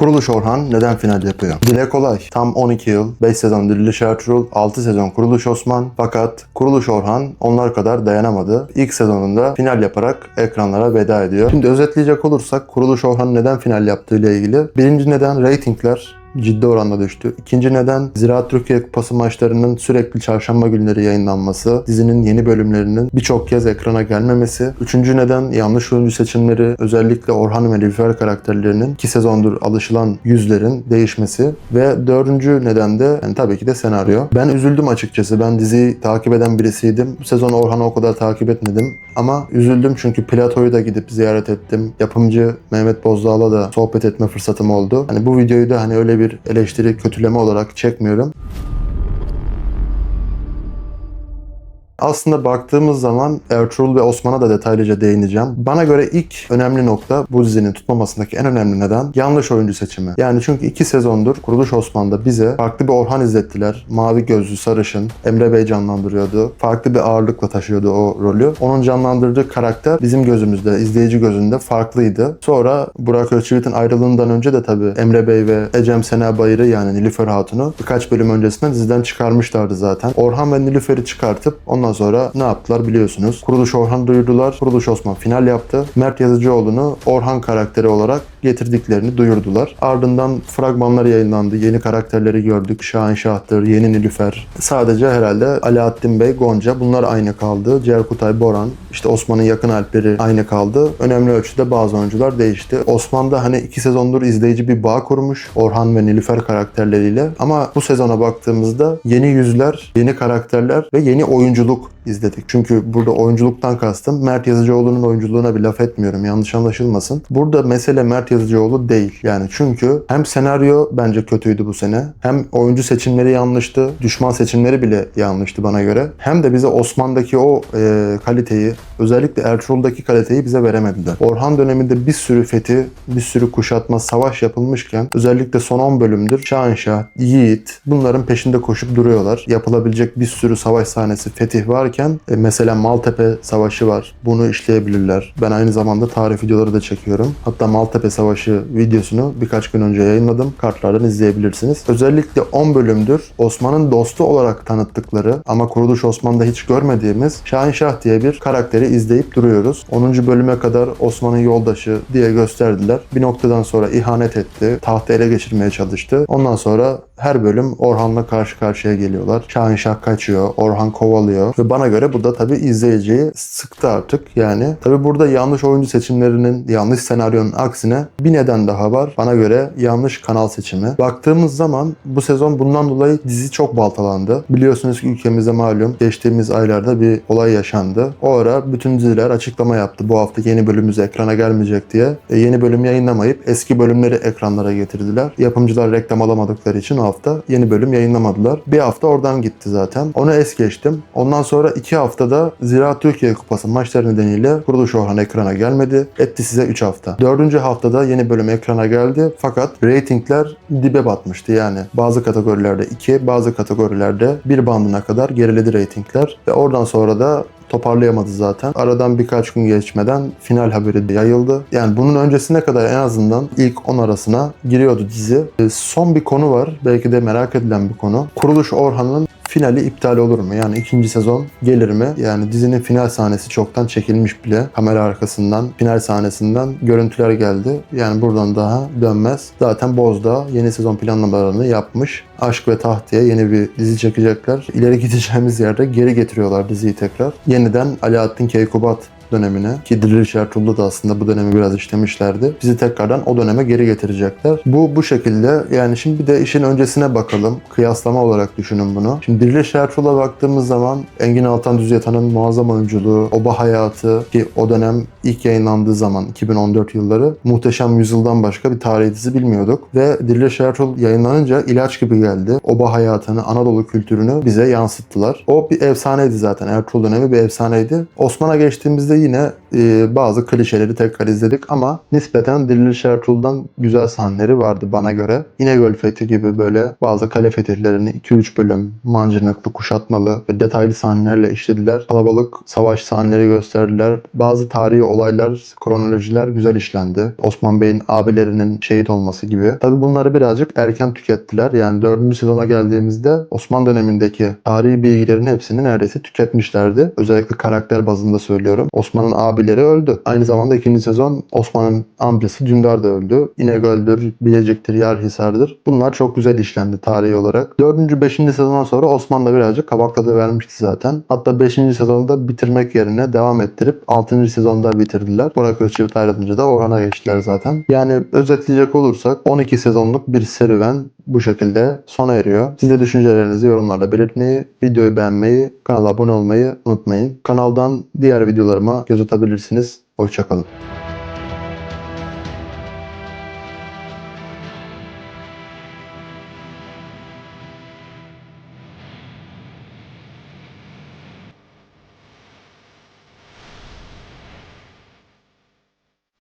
Kuruluş Orhan neden final yapıyor? Dile kolay. Tam 12 yıl, 5 sezon Diriliş Ertuğrul, 6 sezon Kuruluş Osman. Fakat Kuruluş Orhan onlar kadar dayanamadı. İlk sezonunda final yaparak ekranlara veda ediyor. Şimdi özetleyecek olursak Kuruluş Orhan neden final yaptığı ile ilgili. Birinci neden reytingler ciddi oranda düştü. İkinci neden Ziraat Türkiye Kupası maçlarının sürekli çarşamba günleri yayınlanması, dizinin yeni bölümlerinin birçok kez ekrana gelmemesi. Üçüncü neden yanlış oyuncu seçimleri, özellikle Orhan ve Nilüfer karakterlerinin 2 sezondur alışılan yüzlerin değişmesi. Ve dördüncü neden de tabii ki de senaryo. Ben üzüldüm açıkçası. Ben diziyi takip eden birisiydim. Bu sezon Orhan'ı o kadar takip etmedim. Ama üzüldüm çünkü Plato'yu da gidip ziyaret ettim. Yapımcı Mehmet Bozdağ'la da sohbet etme fırsatım oldu. Hani bu videoyu da öyle bir eleştiri, kötüleme olarak çekmiyorum. Aslında baktığımız zaman Ertuğrul ve Osman'a da detaylıca değineceğim. Bana göre ilk önemli nokta bu dizinin tutmamasındaki en önemli neden yanlış oyuncu seçimi. Yani çünkü 2 sezondur Kuruluş Osman'da bize farklı bir Orhan izlettiler. Mavi gözlü, sarışın, Emre Bey canlandırıyordu. Farklı bir ağırlıkla taşıyordu o rolü. Onun canlandırdığı karakter bizim gözümüzde, izleyici gözünde farklıydı. Sonra Burak Özçivit'in ayrılığından önce de tabii Emre Bey ve Ecem Sena Bayır'ı yani Nilüfer Hatun'u birkaç bölüm öncesinden diziden çıkarmışlardı zaten. Orhan ve Nilüfer'i çıkartıp ondan sonra ne yaptılar biliyorsunuz. Kuruluş Orhan duyurdular. Kuruluş Osman final yaptı. Mert Yazıcıoğlu'nu Orhan karakteri olarak getirdiklerini duyurdular. Ardından fragmanlar yayınlandı. Yeni karakterleri gördük. Şahin Şahtır, Yeni Nilüfer. Sadece herhalde Alaaddin Bey, Gonca bunlar aynı kaldı. Cerkutay, Boran, işte Osman'ın yakın alpleri aynı kaldı. Önemli ölçüde bazı oyuncular değişti. Osman'da 2 sezondur izleyici bir bağ kurmuş. Orhan ve Nilüfer karakterleriyle. Ama bu sezona baktığımızda yeni yüzler, yeni karakterler ve yeni oyunculuk izledik. Çünkü burada oyunculuktan kastım Mert Yazıcıoğlu'nun oyunculuğuna bir laf etmiyorum. Yanlış anlaşılmasın. Burada mesele Mert Yazıcıoğlu değil. Yani çünkü hem senaryo bence kötüydü bu sene. Hem oyuncu seçimleri yanlıştı. Düşman seçimleri bile yanlıştı bana göre. Hem de bize Osman'daki o kaliteyi, özellikle Ertuğrul'daki kaliteyi bize veremediler. Orhan döneminde bir sürü fethi, bir sürü kuşatma, savaş yapılmışken özellikle son 10 bölümdür Şahinşah, Yiğit bunların peşinde koşup duruyorlar. Yapılabilecek bir sürü savaş sahnesi, fetih varken mesela Maltepe Savaşı var. Bunu işleyebilirler. Ben aynı zamanda tarih videoları da çekiyorum. Hatta Maltepe Savaşı videosunu birkaç gün önce yayınladım. Kartlardan izleyebilirsiniz. Özellikle 10 bölümdür Osman'ın dostu olarak tanıttıkları ama Kuruluş Osman'da hiç görmediğimiz Şahinşah diye bir karakteri izleyip duruyoruz. 10. bölüme kadar Osman'ın yoldaşı diye gösterdiler. Bir noktadan sonra ihanet etti. Tahtı ele geçirmeye çalıştı. Ondan sonra her bölüm Orhan'la karşı karşıya geliyorlar. Şahinşah kaçıyor. Orhan kovalıyor. Ve bana göre bu da tabii izleyiciyi sıktı artık. Yani tabii burada yanlış oyuncu seçimlerinin, yanlış senaryonun aksine bir neden daha var. Bana göre yanlış kanal seçimi. Baktığımız zaman bu sezon bundan dolayı dizi çok baltalandı. Biliyorsunuz ki ülkemizde malum geçtiğimiz aylarda bir olay yaşandı. O ara bütün diziler açıklama yaptı. Bu hafta yeni bölümümüz ekrana gelmeyecek diye. Yeni bölüm yayınlamayıp eski bölümleri ekranlara getirdiler. Yapımcılar reklam alamadıkları için o hafta yeni bölüm yayınlamadılar. Bir hafta oradan gitti zaten. Onu es geçtim. Ondan sonra 2 haftada Ziraat Türkiye Kupası maçları nedeniyle Kuruluş Orhan ekrana gelmedi. Etti size 3 hafta. 4. haftada yeni bölüm ekrana geldi. Fakat reytingler dibe batmıştı. Yani bazı kategorilerde 2, bazı kategorilerde 1 bandına kadar geriledi reytingler. Ve oradan sonra da toparlayamadı zaten. Aradan birkaç gün geçmeden final haberi de yayıldı. Yani bunun öncesine kadar en azından ilk 10 arasına giriyordu dizi. Son bir konu var. Belki de merak edilen bir konu. Kuruluş Orhan'ın finali iptal olur mu? Yani 2. sezon gelir mi? Yani dizinin final sahnesi çoktan çekilmiş bile. Kamera arkasından, final sahnesinden görüntüler geldi. Yani buradan daha dönmez. Zaten Bozdağ yeni sezon planlamalarını yapmış. Aşk ve Taht diye yeni bir dizi çekecekler. İleri gideceğimiz yerde geri getiriyorlar diziyi tekrar. Yeniden Alaaddin Keykubat dönemine ki Diriliş Ertuğrul'da da aslında bu dönemi biraz işlemişlerdi. Bizi tekrardan o döneme geri getirecekler. Bu şekilde yani şimdi bir de işin öncesine bakalım. Kıyaslama olarak düşünün bunu. Şimdi Diriliş Ertuğrul'a baktığımız zaman Engin Altan Düz Yatan'ın muazzam oyunculuğu, Oba Hayatı ki o dönem ilk yayınlandığı zaman 2014 yılları Muhteşem Yüzyıl'dan başka bir tarihi dizi bilmiyorduk ve Diriliş Ertuğrul yayınlanınca ilaç gibi geldi. Oba hayatını, Anadolu kültürünü bize yansıttılar. O bir efsaneydi zaten. Ertuğrul dönemi bir efsaneydi. Osman'a geçtiğimizde yine bazı klişeleri tekrar izledik ama nispeten Diriliş Ertuğrul'dan güzel sahneleri vardı bana göre. İnegöl Fethi gibi böyle bazı kale fetihlerini 2-3 bölüm mancınıklı, kuşatmalı ve detaylı sahnelerle işlediler. Kalabalık savaş sahneleri gösterdiler. Bazı tarihi olaylar, kronolojiler güzel işlendi. Osman Bey'in abilerinin şehit olması gibi. Tabi bunları birazcık erken tükettiler. Yani 4. sezona geldiğimizde Osmanlı dönemindeki tarihi bilgilerin hepsini neredeyse tüketmişlerdi. Özellikle karakter bazında söylüyorum. Osman'ın abileri öldü. Aynı zamanda 2. sezon Osman'ın amcası Dündar da öldü. İnegöl'dür, Bilecik'tir, Yarhisar'dır. Bunlar çok güzel işlendi tarihi olarak. 4. 5. sezondan sonra Osman da birazcık kabak tadı vermişti zaten. Hatta 5. sezonda bitirmek yerine devam ettirip 6. sezonda bitirdiler. Burak Özçivit ayrılınca da Orhan'a geçtiler zaten. Yani özetleyecek olursak 12 sezonluk bir serüven bu şekilde sona eriyor. Siz de düşüncelerinizi yorumlarda belirtmeyi, videoyu beğenmeyi, kanala abone olmayı unutmayın. Kanaldan diğer videolarıma göz atabilirsiniz. Hoşça kalın.